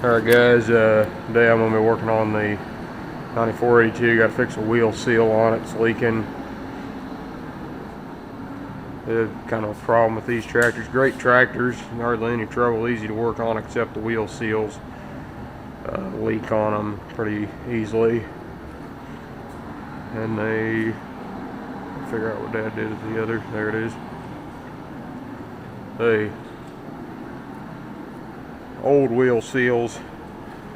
Alright guys, today I'm going to be working on the 9482. Got to fix a wheel seal on it, it's leaking. Kind of a problem with these tractors. Great tractors, hardly any trouble, easy to work on, except the wheel seals leak on them pretty easily. And they figure out what Dad did with the other. There it is. The old wheel seals,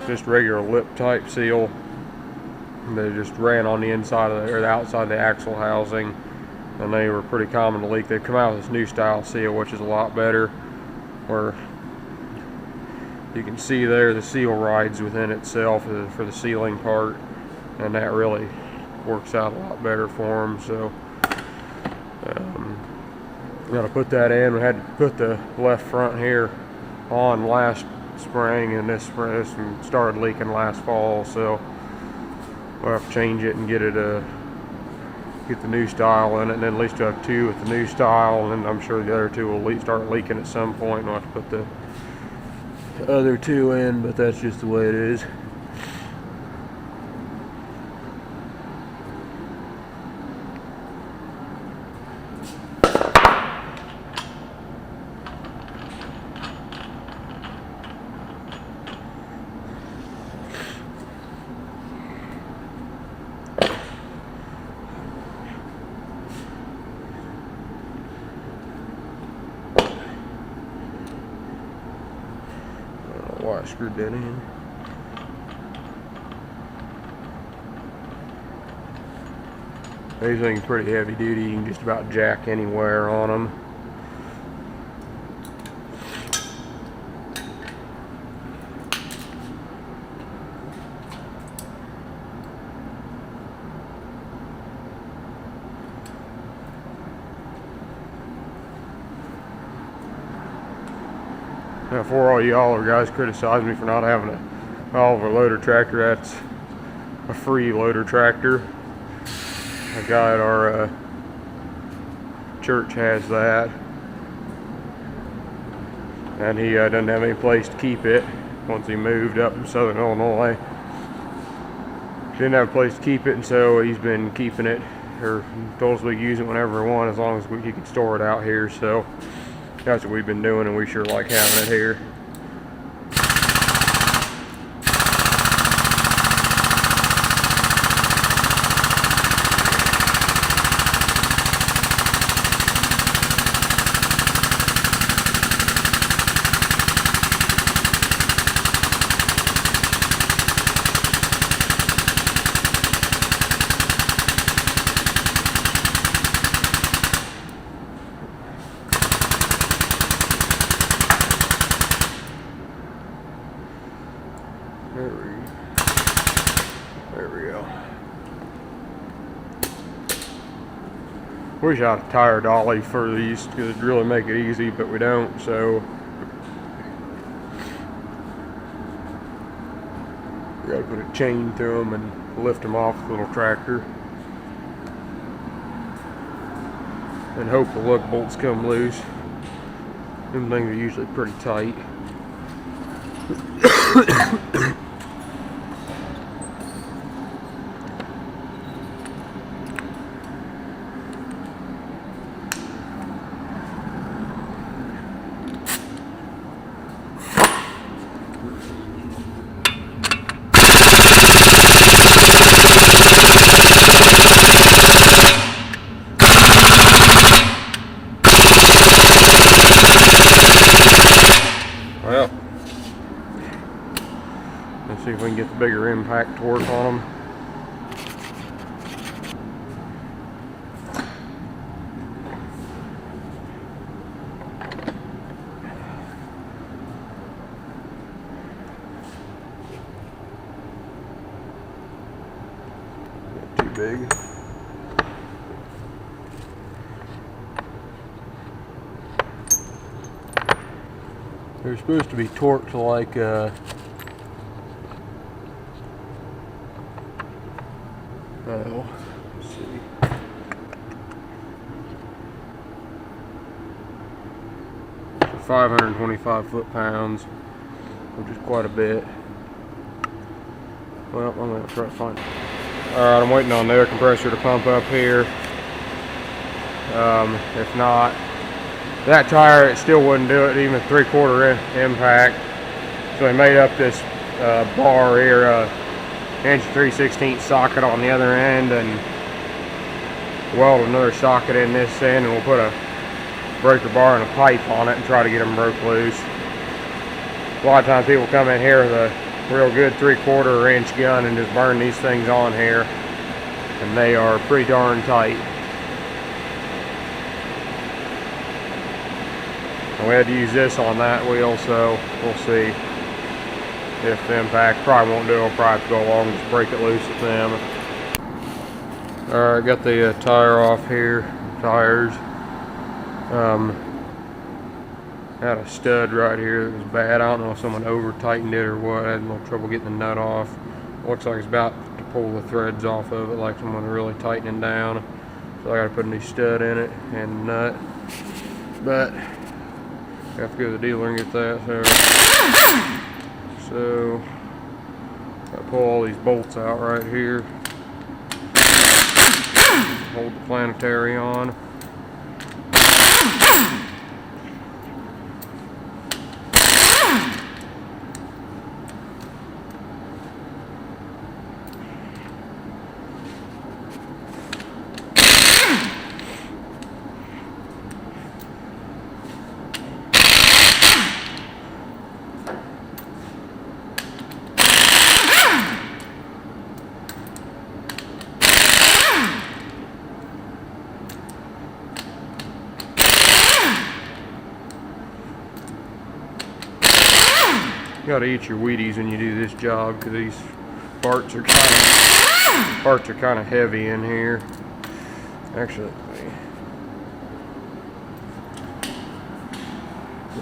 just regular lip type seal. They just ran on the inside of the outside of the axle housing, and they were pretty common to leak. They've come out with this new style seal, which is a lot better, where you can see there the seal rides within itself for the sealing part, and that really works out a lot better for them. So got to put that in. We had to put the left front here on last spring, and this one started leaking last fall, so we'll have to change it and get the new style in it, and then at least we'll have two with the new style, and I'm sure the other two will start leaking at some point, and we'll have to put the other two in, but that's just the way it is. Why I screwed that in. These things are pretty heavy duty. You can just about jack anywhere on them. Now, for all y'all guys criticize me for not having a Oliver loader tractor, that's a free loader tractor. A guy at our church has that, and he doesn't have any place to keep it. Once he moved up in southern Illinois, he didn't have a place to keep it, and so he's been keeping it, or told us we could use it whenever we want, as long as he could store it out here. So that's what we've been doing, and we sure like having it here. There we go. Wish I had a tire dolly for these, because it'd really make it easy, but we don't, so we gotta put a chain through them and lift them off the little tractor, and hope the lug bolts come loose. Them things are usually pretty tight. Well, let's see if we can get the bigger impact torque on them. Not too big. They're supposed to be torqued to like let's see. 525 foot-pounds. which is quite a bit. Well, I'm going to try to find it. Alright, I'm waiting on the air compressor to pump up here. If not, that tire, it still wouldn't do it, even 3/4 impact. So I made up this bar here, inch 3/16 socket on the other end, and weld another socket in this end, and we'll put a breaker bar and a pipe on it and try to get them broke loose. A lot of times people come in here with a real good 3/4 inch gun and just burn these things on here, and they are pretty darn tight. And we had to use this on that wheel, so we'll see if the impact probably won't do it. I'll probably have to go along and just break it loose with them. Alright, got the tire off here, tires. Had a stud right here that was bad. I don't know if someone over tightened it or what. I had a little trouble getting the nut off. Looks like it's about to pull the threads off of it, like someone really tightening down. So I gotta put a new stud in it and nut. But I have to go to the dealer and get that. So I pull all these bolts out right here. Hold the planetary on. You gotta eat your Wheaties when you do this job, because these parts are kind of heavy in here. Actually,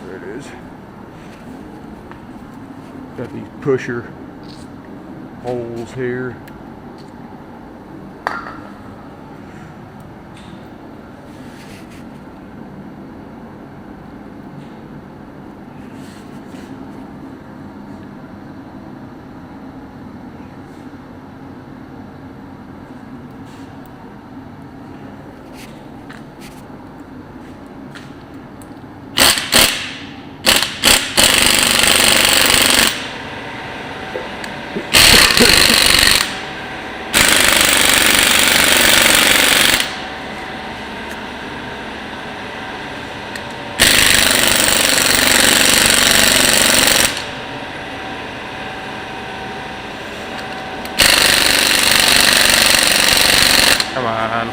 there it is. Got these pusher holes here. Come on.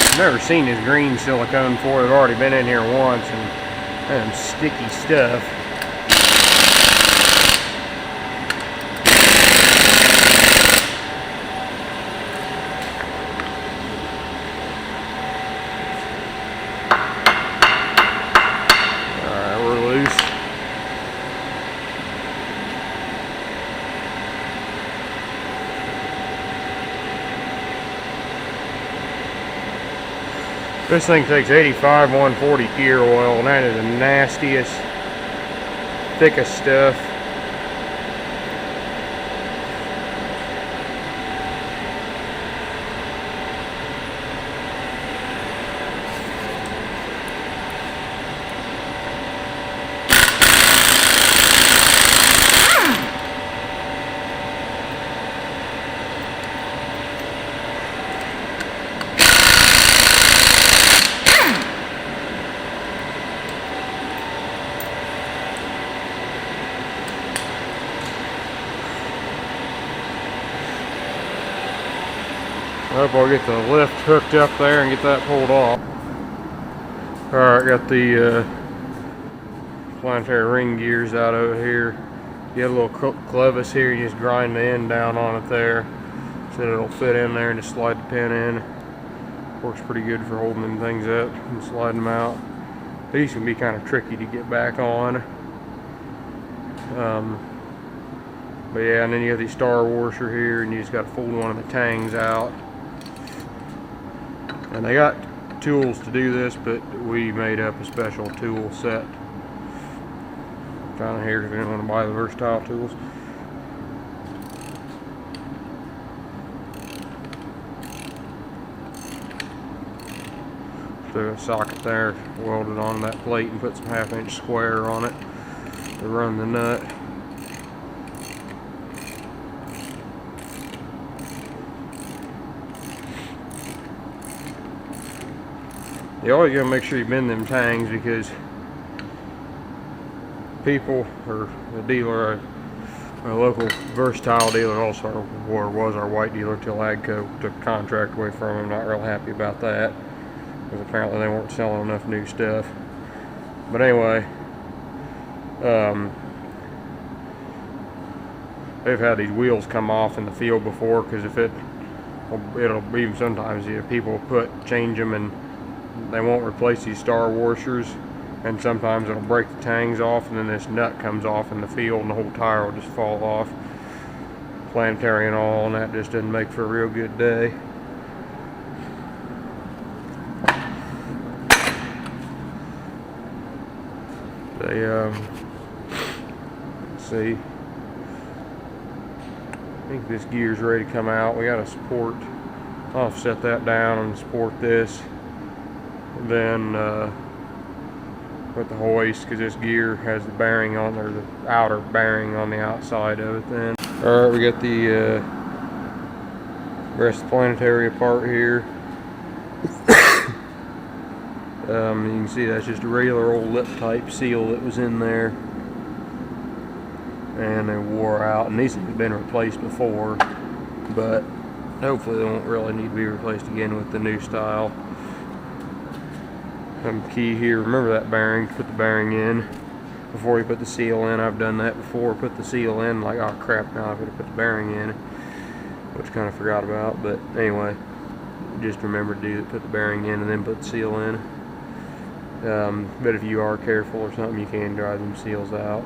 I've never seen this green silicone before. I've already been in here once and sticky stuff. Alright, we're loose. This thing takes 85 140 gear oil, and that is the nastiest, thickest stuff. Hope I'll get the lift hooked up there and get that pulled off. Alright, got the planetary ring gears out over here. You get a little clevis here, you just grind the end down on it there so that it'll fit in there and just slide the pin in. Works pretty good for holding them things up and sliding them out. These can be kind of tricky to get back on. But yeah, and then you have the star washer here, and you just got to fold one of the tangs out. And they got tools to do this, but we made up a special tool set. Kind of here if you don't want to buy the versatile tools. Threw a socket there, welded on that plate, and put some 1/2-inch square on it to run the nut. You always gotta make sure you bend them tangs, because people, or the dealer, a local versatile dealer also, or was our white dealer till AGCO took the contract away from him. Not real happy about that, because apparently they weren't selling enough new stuff. But anyway, they've had these wheels come off in the field before, because if it'll even sometimes people change them and they won't replace these star washers, and sometimes it'll break the tangs off, and then this nut comes off in the field and the whole tire will just fall off. Planetary and all, and that just doesn't make for a real good day. Let's see, I think this gear's ready to come out. We got to support, I'll set that down and support this, and then with the hoist, because this gear has the bearing on there, the outer bearing on the outside of it. Then alright, we got the rest of the planetary apart here. You can see that's just a regular old lip type seal that was in there, and they wore out, and these have been replaced before, but hopefully they won't really need to be replaced again with the new style. Some key here, remember that bearing, put the bearing in before you put the seal in. I've done that before, put the seal in, like, oh crap, now I've got to put the bearing in, which kind of forgot about. But anyway, just remember to do it, put the bearing in and then put the seal in. But if you are careful or something, you can dry them seals out,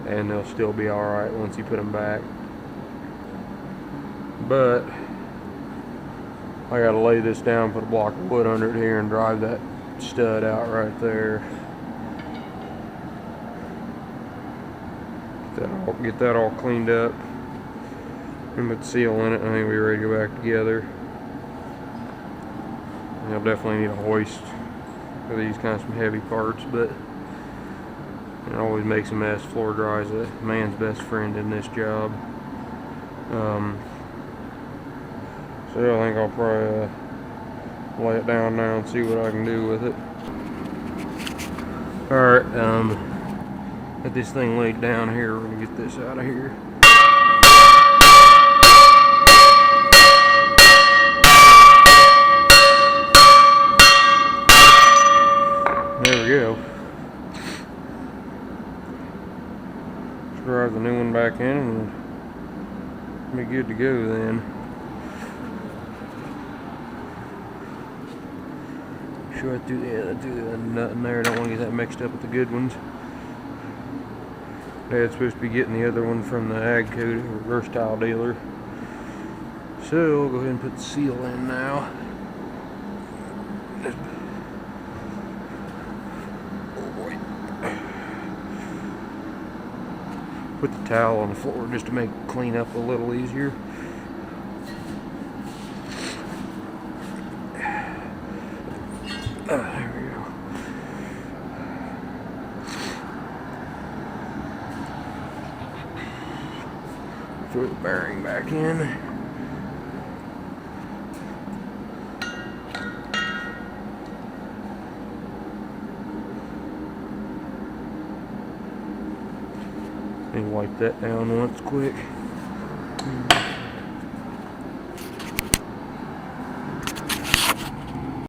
and they'll still be alright once you put them back. But I gotta lay this down, put a block of wood under it here, and drive that stud out right there. Get that all cleaned up, and put the seal in it, and I think we're ready to go back together. And I'll definitely need a hoist for these kind of some heavy parts, but it always makes a mess. Floor dry is a man's best friend in this job. So I think I'll probably lay it down now and see what I can do with it. Alright, got this thing laid down here. We're gonna get this out of here. There we go. Let's drive the new one back in and be good to go then. Sure, I do the nut in there. I don't want to get that mixed up with the good ones. Dad's supposed to be getting the other one from the AGCO versatile dealer. So we'll go ahead and put the seal in now. Oh boy. Put the towel on the floor just to make clean up a little easier. There we go. Throw the bearing back in. And wipe that down once quick.